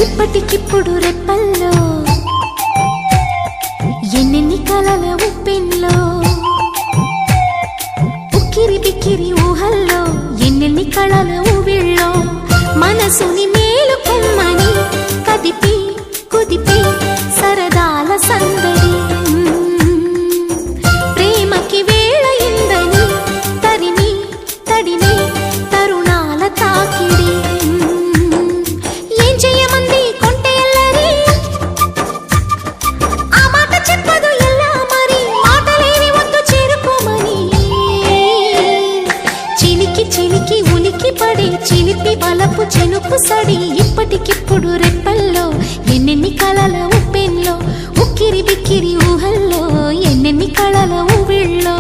ఇప్పటికిప్పుడు రెప్పల్లో ఎన్నెన్ని కలల ఉప్పెన్లో ఉక్కిరి బిక్కిరి ఊహల్లో ఎన్నెన్ని కళల ఊవిళ్ళో మనసుని మేలుకొమ్మని కదిపి కుదిపి సరదాల సందడి ప్రేమకి వేళయిందని తరిమి తడిమి తరుణాల తాకిడి ఏం చేయమంది కొంటె ఎల్లరి ఆ మాట చెప్పదు ఎలా మరి మాటలేని వద్దు చేరుకోమని చిలికి చిలికి ఉలికి పడి చిలిపి బలపు చెనుకు సడి ఇప్పటికిప్పుడు రెప్పల్లో ఎన్నెన్ని కలల ఉప్పెన్లో ఉక్కిరి బిక్కిరి ఊహల్లో ఎన్నెన్ని కళల ఊవిళ్ళో